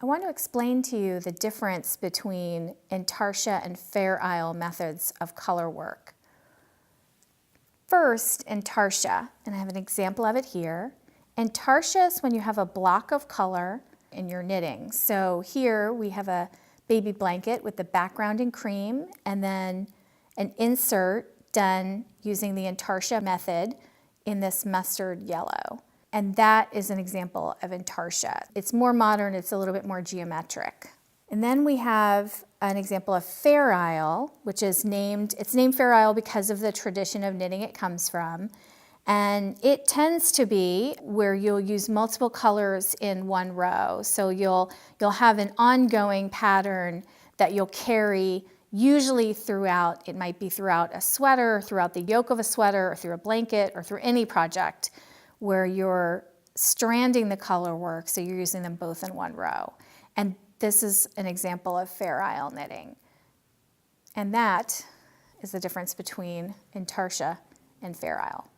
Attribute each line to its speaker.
Speaker 1: I want to explain to you the difference between Intarsia and Fair Isle methods of color work. First, Intarsia, and I have an example of it here. Intarsia is when you have a block of color in your knitting. So here we have a baby blanket with the background in cream and then an insert done using the Intarsia method in this mustard yellow. And that is an example of Intarsia. It's more modern, it's a little bit more geometric. And then we have an example of Fair Isle, which is named Fair Isle because of the tradition of knitting it comes from. And it tends to be where you'll use multiple colors in one row. So you'll have an ongoing pattern that you'll carry usually throughout. It might be throughout a sweater, throughout the yoke of a sweater, or through a blanket, or through any project where you're stranding the color work, so you're using them both in one row. And this is an example of Fair Isle knitting. And that is the difference between Intarsia and Fair Isle.